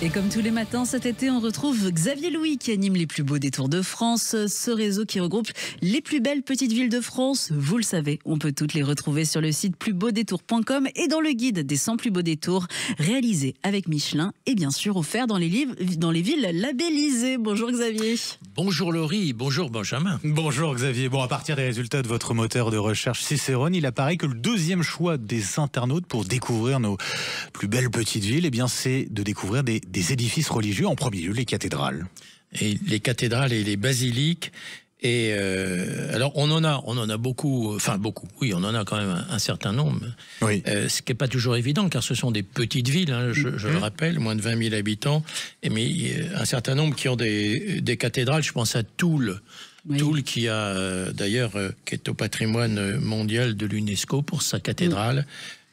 Et comme tous les matins cet été, on retrouve Xavier Louis qui anime les plus beaux détours de France. Ce réseau qui regroupe les plus belles petites villes de France. Vous le savez, on peut toutes les retrouver sur le site plusbeaudétours.com et dans le guide des 100 plus beaux détours réalisé avec Michelin et bien sûr offert dans les villes labellisées. Bonjour Xavier. Bonjour Laurie, bonjour Benjamin. Bonjour Xavier. Bon, à partir des résultats de votre moteur de recherche Cicérone, il apparaît que le deuxième choix des internautes pour découvrir nos plus belles petites villes, eh bien, c'est de découvrir des édifices religieux, en premier lieu les cathédrales. Et les cathédrales et les basiliques. Et alors on en a beaucoup, oui, on en a quand même un certain nombre. Oui. Ce qui n'est pas toujours évident, car ce sont des petites villes, hein, je le rappelle, moins de 20 000 habitants, mais un certain nombre qui ont des cathédrales. Je pense à Toul. Oui. Toul qui a d'ailleurs qui est au patrimoine mondial de l'UNESCO pour sa cathédrale.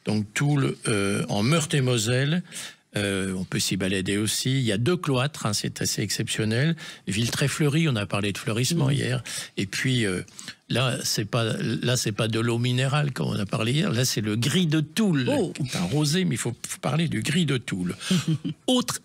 Donc Toul en Meurthe-et-Moselle. On peut s'y balader aussi. Il y a 2 cloîtres, hein, c'est assez exceptionnel. Ville très fleurie, on a parlé de fleurissement hier. Et puis là, c'est pas de l'eau minérale comme on a parlé hier. Là, c'est le gris de Toul. Oh. C'est un rosé, mais il faut parler du gris de Toul. Autre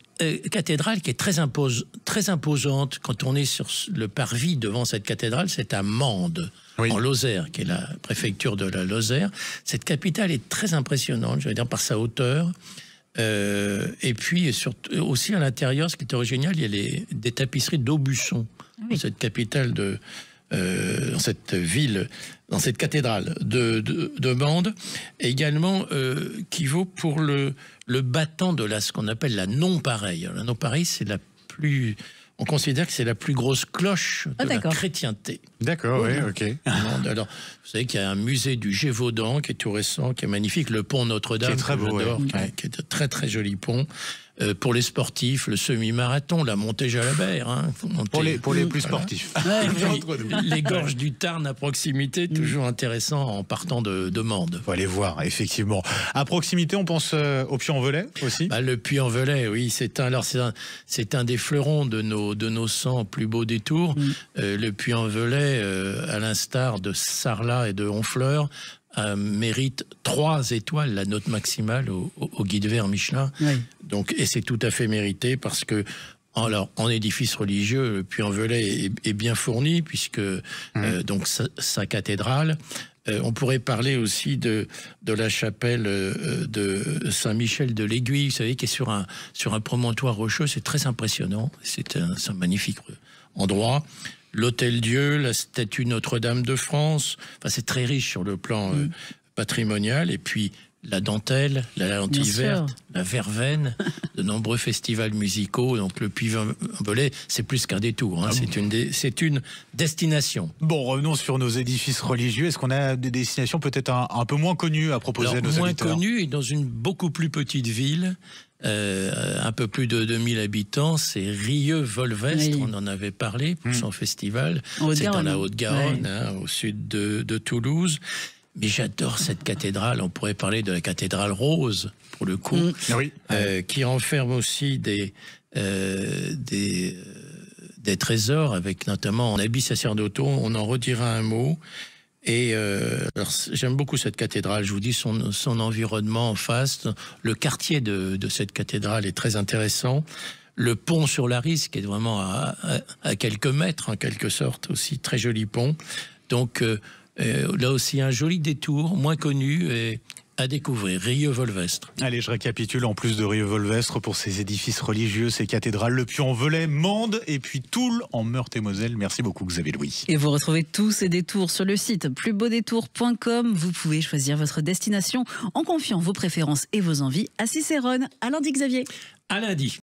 cathédrale qui est très imposante quand on est sur le parvis devant cette cathédrale, c'est à Mende. Oui. En Lozère, qui est la préfecture de la Lozère. Cette capitale est très impressionnante, je veux dire, par sa hauteur. Et puis surtout, aussi à l'intérieur, ce qui est original, il y a des tapisseries d'Aubusson, dans cette capitale dans cette ville, dans cette cathédrale de Mende, et également qui vaut pour le battant de ce qu'on appelle la non-pareille. La non-pareille, c'est la plus... On considère que c'est la plus grosse cloche de la chrétienté. D'accord, oui, ok. Alors, vous savez qu'il y a un musée du Gévaudan qui est tout récent, qui est magnifique, le pont Notre-Dame, qui est très beau, qui est un très très joli pont. Pour les sportifs, le semi-marathon, la montée Jalabert. Hein, pour les plus sportifs. Les gorges du Tarn à proximité, toujours intéressant en partant de Mende. Il faut aller voir, effectivement. À proximité, on pense au Puy-en-Velay aussi. Le Puy-en-Velay, oui, c'est un des fleurons de nos 100 plus beaux détours. Le Puy-en-Velay, à l'instar de Sarlat et de Honfleur, mérite 3 étoiles, la note maximale au guide vert Michelin. Oui. Donc, et c'est tout à fait mérité parce que en édifice religieux, le Puy-en-Velay est bien fourni puisque donc sa cathédrale. On pourrait parler aussi de la chapelle de Saint-Michel de l'Aiguille, vous savez, qui est sur un promontoire rocheux. C'est très impressionnant. C'est un magnifique endroit. L'Hôtel-Dieu, la statue Notre-Dame de France. Enfin, c'est très riche sur le plan patrimonial. Et puis, la dentelle, la lentille verte, la verveine, de nombreux festivals musicaux. Donc, le Puy-en-Velay, c'est plus qu'un détour. Hein. C'est une destination. Bon, revenons sur nos édifices religieux. Est-ce qu'on a des destinations peut-être un peu moins connues à proposer à nos auditeurs ? Moins connues et dans une beaucoup plus petite ville. Un peu plus de 2000 habitants, c'est Rieux-Volvestre, on en avait parlé pour son festival, c'est dans la Haute-Garonne, hein, au sud de Toulouse. Mais j'adore cette cathédrale, on pourrait parler de la cathédrale rose, pour le coup, qui renferme aussi des trésors, avec notamment en habits sacerdotaux, on en redira un mot. Et j'aime beaucoup cette cathédrale, je vous dis son environnement en face, le quartier de cette cathédrale est très intéressant, le pont sur l'Aris qui est vraiment à quelques mètres en quelque sorte, aussi très joli pont, donc là aussi un joli détour, moins connu et à découvrir, Rieux-Volvestre. Allez, je récapitule, en plus de Rieux-Volvestre, pour ces édifices religieux, ces cathédrales, le Puy-en-Velay, Mende et puis Toul en Meurthe-et-Moselle. Merci beaucoup Xavier Louis. Et vous retrouvez tous ces détours sur le site plusbeaudétours.com. Vous pouvez choisir votre destination en confiant vos préférences et vos envies à Cicérone. À lundi Xavier. À lundi.